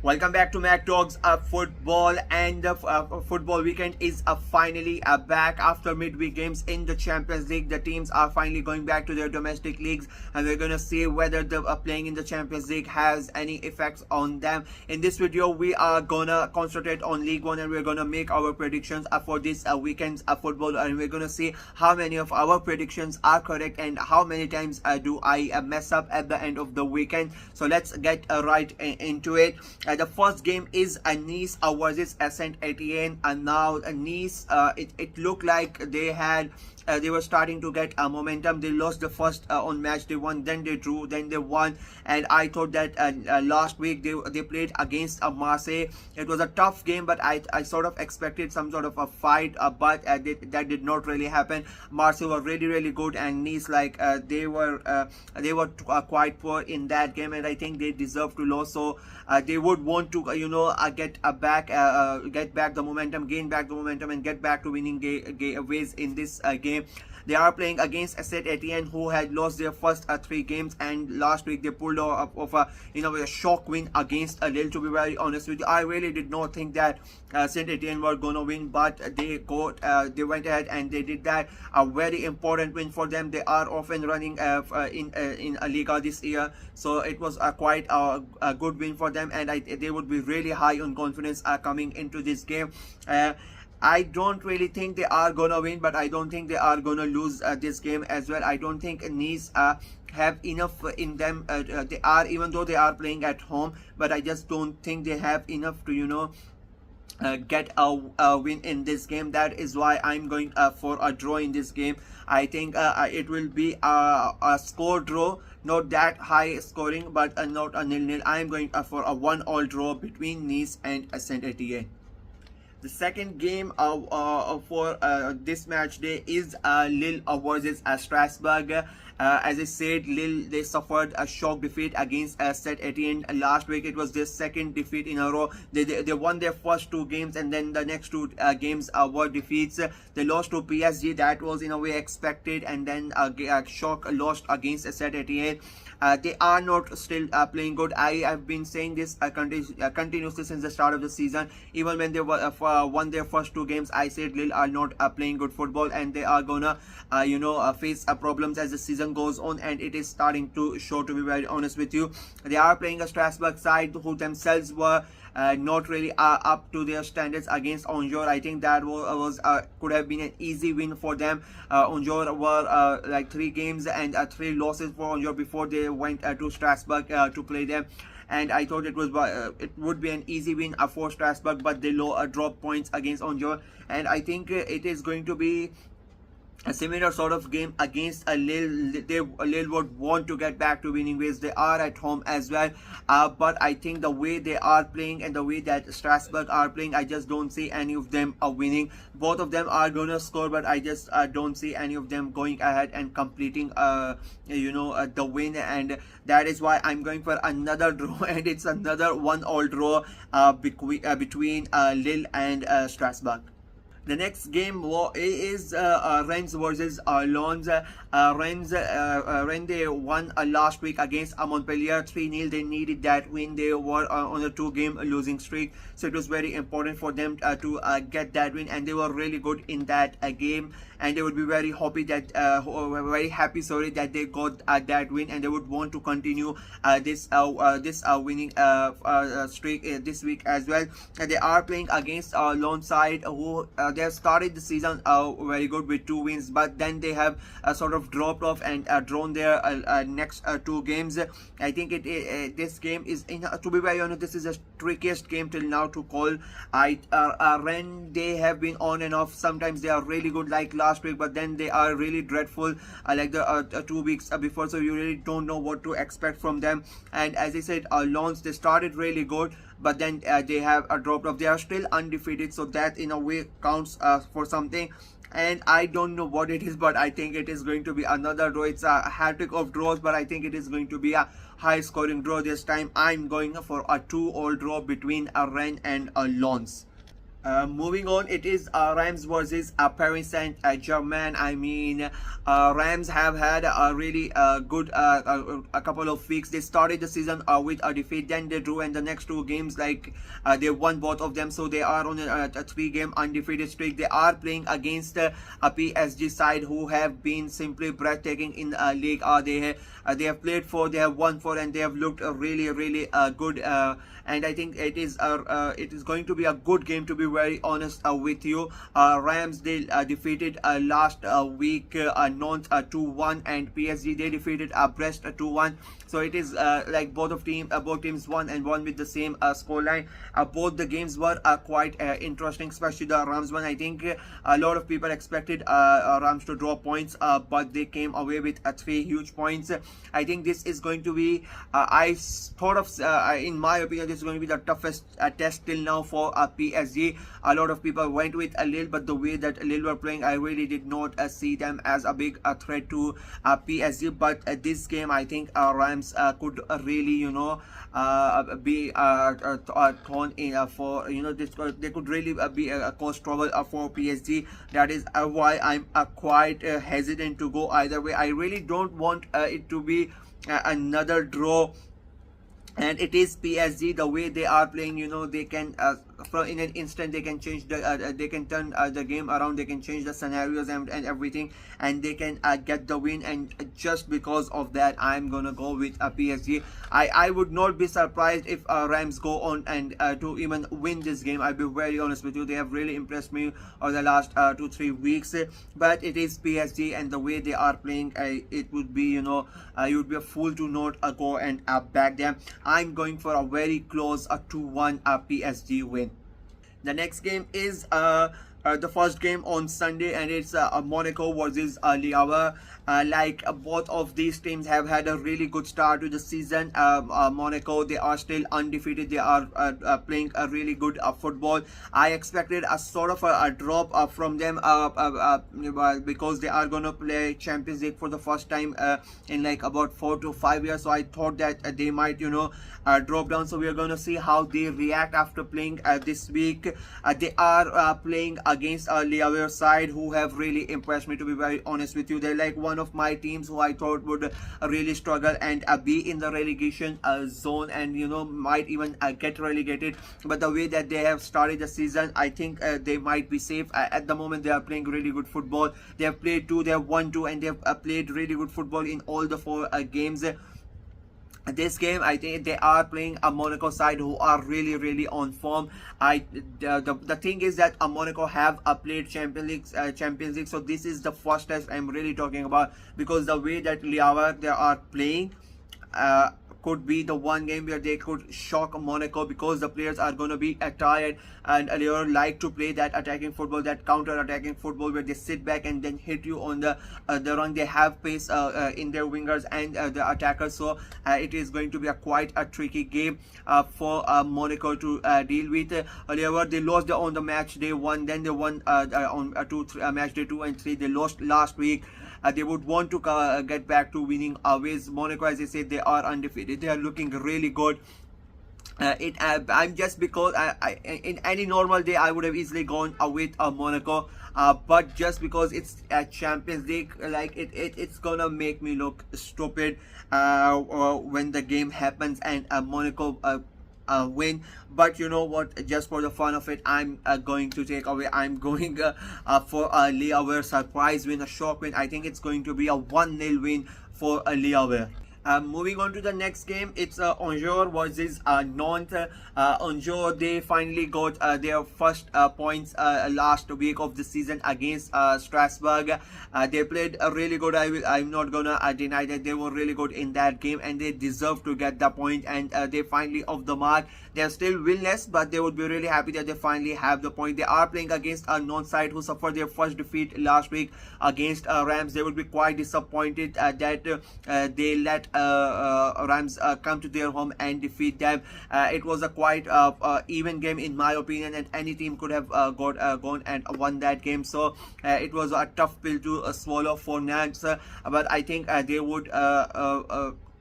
Welcome back to Mac Talks Football, and the football weekend is finally back after midweek games in the Champions League. The teams are finally going back to their domestic leagues, and we're gonna see whether the playing in the Champions League has any effects on them. In this video, we are gonna concentrate on League One, and we're gonna make our predictions for this weekend's football, and we're gonna see how many of our predictions are correct and how many times do I mess up at the end of the weekend. So let's get right into it. The first game is Nice versus Saint Etienne, and now Nice, it looked like they were starting to get momentum. They lost the first on match, they won, then they drew, then they won, and I thought that last week they played against Marseille. It was a tough game, but I sort of expected some sort of a fight, but that did not really happen. Marseille were really good, and Nice, they were quite poor in that game, and I think they deserve to lose. So they would want to get back the momentum, gain back the momentum, and get back to winning ways in this game. They are playing against Saint Etienne, who had lost their first 3 games, and last week they pulled off a shock win against Lille. To be very honest with you, I really did not think that Saint Etienne were gonna win, but they went ahead and they did that. A very important win for them. They are often running in a Liga this year, so it was quite a good win for them, and they would be really high on confidence coming into this game. I don't really think they are gonna win, but I don't think they are gonna lose this game as well. I don't think Nice have enough in them. They are, even though they are playing at home, but I just don't think they have enough to get a win in this game. That is why I'm going for a draw in this game. I think it will be a score draw, not that high scoring, but not a 0-0. I'm going for a 1-1 draw between Nice and Saint Etienne. The second game for this match day is Lille versus Strasbourg. As I said, Lille, they suffered a shock defeat against Saint Etienne last week. It was their second defeat in a row. They won their first 2 games, and then the next 2 games were defeats. They lost to PSG. That was in a way expected, and then a shock lost against Saint Etienne. They are not still playing good. I have been saying this continuously since the start of the season. Even when they won their first 2 games, I said Lille are not playing good football, and they are gonna face problems as the season goes on, and it is starting to show, to be very honest with you. They are playing a Strasbourg side who themselves were not really up to their standards against Angers. I think that could have been an easy win for them. Angers were like 3 games and 3 losses for Angers before they went to Strasbourg to play them, and I thought it would be an easy win for Strasbourg, but they dropped points against Angers, and I think it is going to be a similar sort of game against a Lille. Lille would want to get back to winning ways. They are at home as well, but I think the way they are playing and the way that Strasbourg are playing, I just don't see any of them winning. Both of them are gonna score, but I just don't see any of them going ahead and completing the win, and that is why I'm going for another draw, and it's another 1-1 draw between Lille and Strasbourg. The next game is Rennes versus Lens. Rennes they won last week against Montpellier 3-0. They needed that win. They were on a 2-game losing streak, so it was very important for them to get that win, and they were really good in that game, and they would be very happy that that they got that win, and they would want to continue this winning streak this week as well. They are playing against Lens side who they have started the season very good with 2 wins, but then they have sort of dropped off and drawn their next 2 games. I think this game is, to be very honest, this is the trickiest game till now to call. Rennes, they have been on and off. Sometimes they are really good like last week, but then they are really dreadful like the 2 weeks before, so you really don't know what to expect from them. And as I said, Lens, they started really good, but then they have dropped off. They are still undefeated, so that in a way counts for something, and I don't know what it is, but I think it is going to be another draw. It's a hat-trick of draws, but I think it is going to be a high scoring draw this time. I'm going for a 2-2 draw between Rennes and Lens. Moving on, it is Rams versus Paris Saint-Germain. I mean, Rams have had a really good a couple of weeks. They started the season with a defeat, then they drew, and the next two games, like they won both of them. So they are on a three-game undefeated streak. They are playing against a PSG side who have been simply breathtaking in the league. They have played for, they have won for, and they have looked really good. And I think it is going to be a good game, to be very honest with you. Rams, they defeated last week Nantes 2-1, and PSG, they defeated Brest 2-1. So it is like both teams won, and won with the same scoreline. Both the games were quite interesting, especially the Rams one. I think a lot of people expected Rams to draw points, but they came away with 3 huge points. I think this is going to be, in my opinion, this is going to be the toughest test till now for PSG. A lot of people went with Lille, but the way that Lille were playing, I really did not see them as a big threat to PSG. But this game, I think Rams could really, be thrown in for, they could really be cause trouble for PSG. That is why I'm quite hesitant to go either way. I really don't want it to be another draw. And it is PSG, the way they are playing, they can in an instant they can change the they can turn the game around, they can change the scenarios and everything, and they can get the win. And just because of that, I'm gonna go with PSG. I would not be surprised if Rams go on and to even win this game. I'll be very honest with you, they have really impressed me over the last 2-3 weeks. But it is PSG, and the way they are playing, it would be, you would be a fool to not go and back them. I'm going for a very close 2-1 PSG win. The next game is the first game on Sunday, and it's Monaco versus Ligue. Both of these teams have had a really good start to the season. Monaco, they are still undefeated. They are playing a really good football. I expected a sort of a drop from them because they are gonna play Champions League for the first time in like about 4 to 5 years. So I thought that they might, drop down. So we are gonna see how they react after playing this week. They are playing against a Ligue side who have really impressed me, to be very honest with you. They're like one of my teams who I thought would really struggle and be in the relegation zone, and might even get relegated. But the way that they have started the season, I think they might be safe. At the moment, they are playing really good football. They have played 2, they have won 2, and they have played really good football in all the 4 games. This game, I think they are playing a Monaco side who are really on form. The thing is that Monaco have played Champions League, so this is the first test I'm really talking about, because the way that Ligue they are playing could be the one game where they could shock Monaco, because the players are going to be tired, and they like to play that attacking football, that counter-attacking football, where they sit back and then hit you on the run. They have pace in their wingers and the attackers, so it is going to be quite a tricky game for Monaco to deal with. However, they lost on the match day 1, then they won on match day 2 and 3. They lost last week. They would want to get back to winning ways. Monaco, as I said, they are undefeated. They are looking really good. I'm just because in any normal day I would have easily gone with Monaco, but just because it's a Champions League, like it's gonna make me look stupid when the game happens and Monaco win. But you know what, just for the fun of it, I'm going to take away, I'm going for a Ligue surprise win, a shock win. I think it's going to be a 1-0 win for a Ligue. Moving on to the next game, it's Angers versus Nantes. Angers, they finally got their first points last week of the season against Strasbourg. They played really good. I'm not gonna deny that they were really good in that game, and they deserve to get the point. And they finally off the mark. They are still winless, but they would be really happy that they finally have the point. They are playing against a Nantes side who suffered their first defeat last week against Rams. They would be quite disappointed that they let Rams come to their home and defeat them. It was a quite even game in my opinion, and any team could have gone and won that game. So it was a tough pill to swallow for Nantes, but I think they would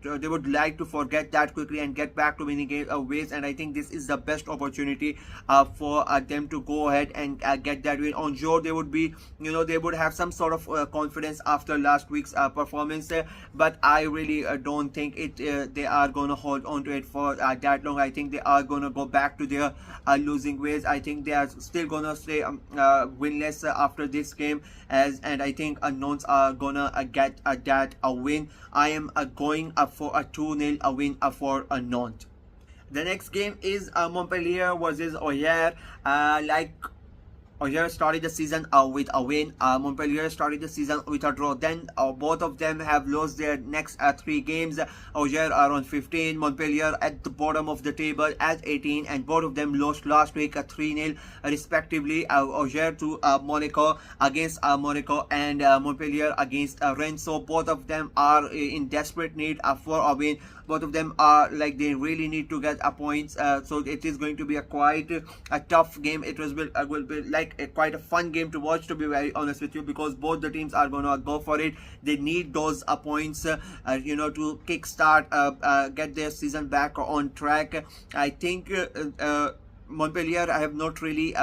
they would like to forget that quickly and get back to winning ways. And I think this is the best opportunity for them to go ahead and get that win. On sure, they would be, they would have some sort of confidence after last week's performance, but I really don't think they are gonna hold on to it for that long. I think they are gonna go back to their losing ways. I think they are still gonna stay winless after this game, and I think Nons are gonna get that a win. I am going for a 2-0 win for Nantes. The next game is Montpellier versus Auxerre. Auxerre started the season with a win. Montpellier started the season with a draw. Then both of them have lost their next 3 games. Auxerre are on 15. Montpellier at the bottom of the table at 18. And both of them lost last week 3-0 respectively. Auxerre to Monaco against Monaco, and Montpellier against Rennes. So both of them are in desperate need for a win. Both of them are like they really need to get a points. So it is going to be a quite a tough game. It will be like quite a fun game to watch, to be very honest with you, because both the teams are gonna go for it. They need those points, to kickstart, get their season back on track. I think Montpellier have not really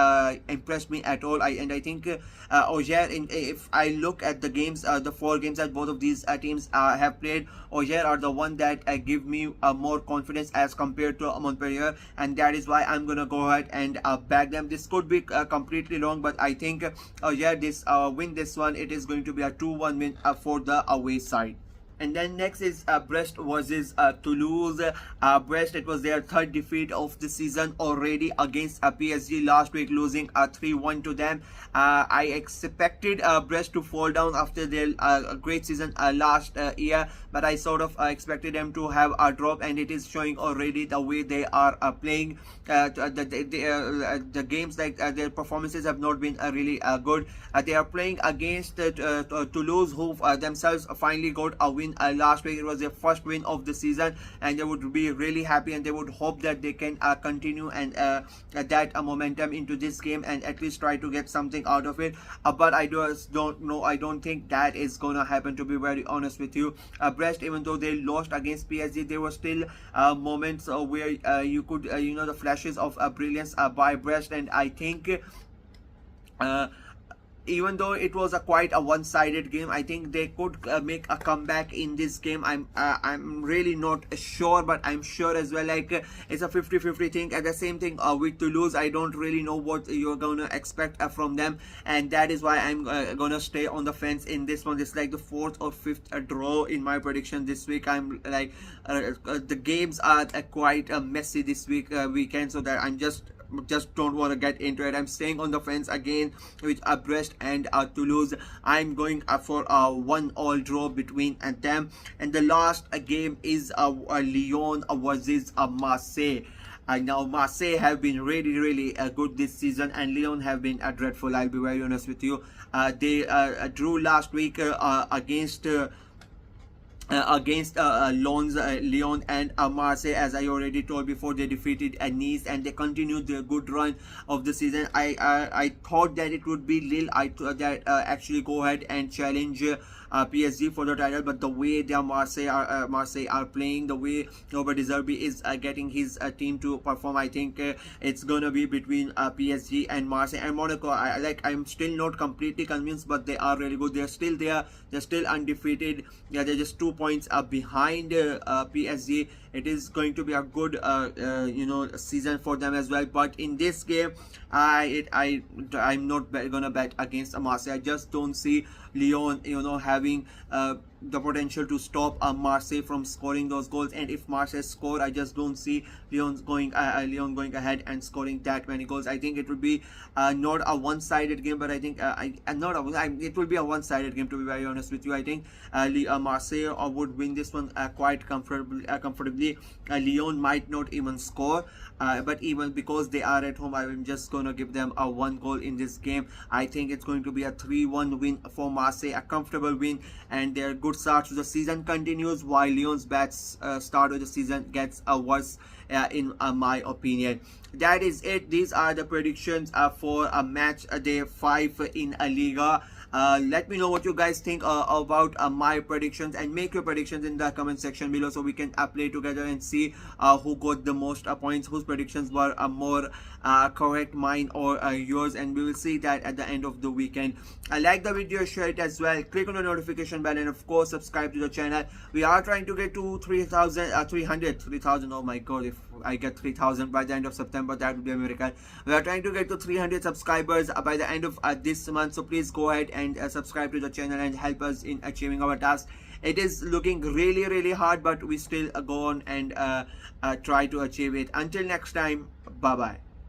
impressed me at all. I think Auxerre, if I look at the games, the 4 games that both of these teams have played, Auxerre are the one that give me more confidence as compared to Montpellier, and that is why I'm gonna go ahead and back them. This could be completely wrong, but I think Auxerre win this one. It is going to be a 2-1 win for the away side. And then next is Brest versus Toulouse. Brest, it was their 3rd defeat of the season already against PSG last week, losing 3-1 to them. I expected Brest to fall down after their great season last year, but I sort of expected them to have a drop, and it is showing already the way they are playing. The games, like their performances have not been really good. They are playing against Toulouse, who themselves finally got a win last week. It was their first win of the season, and they would be really happy, and they would hope that they can continue and that momentum into this game and at least try to get something out of it. But I just don't know. I don't think that is gonna happen, to be very honest with you. Brest, even though they lost against PSG, there were still moments where you could the flashes of brilliance by Brest, and I think even though it was quite a one-sided game, I think they could make a comeback in this game. I'm really not sure, but I'm sure as well, like it's a 50-50 thing. And the same thing with Toulouse, I don't really know what you're gonna expect from them, and that is why I'm gonna stay on the fence in this one. It's like the 4th or 5th draw in my prediction this week. I'm like the games are quite messy this weekend, so that I'm just don't want to get into it. I'm staying on the fence again with Brest and Toulouse. I'm going for a 1-1 draw between them. And the last game is Lyon versus Marseille. Now Marseille have been really good this season, and Lyon have been dreadful. I'll be very honest with you. They drew last week against Lyon and Marseille. As I already told before, they defeated Nice, and they continued their good run of the season. I thought that it would be Lille that actually go ahead and challenge PSG for the title, but the way their Marseille are playing, the way Robert De Zerbi is getting his team to perform, I think it's gonna be between PSG and Marseille. And Monaco, I'm still not completely convinced, but they are really good. They're still there. They're still undefeated. Yeah, they're just 2 points behind PSG. It is going to be a good season for them as well. But in this game, I'm not gonna bet against Marseille. I just don't see Lyon having the potential to stop Marseille from scoring those goals. And if Marseille score, I just don't see Lyon going ahead and scoring that many goals. I think it will be not a one-sided game, but I think it will be a one-sided game, to be very honest with you. I think Marseille would win this one quite comfortably. Lyon might not even score, but even because they are at home, I'm just gonna give them a 1 goal in this game. I think it's going to be a 3-1 win for Marseille, a comfortable win, and their good start to the season continues, while Lyon's bad start of the season gets worse, in my opinion. That is it. These are the predictions for a match day 5 in a Liga. Let me know what you guys think about my predictions, and make your predictions in the comment section below so we can play together and see who got the most points, whose predictions were more correct, mine or yours, and we will see that at the end of the weekend. Like the video, share it as well, click on the notification bell, and of course subscribe to the channel. We are trying to get to 3,000. Oh my god, if I get 3,000 by the end of September, that would be a miracle. We are trying to get to 300 subscribers by the end of this month, so please go ahead and subscribe to the channel and help us in achieving our task. It is looking really hard, but we still go on and try to achieve it. Until next time, bye bye.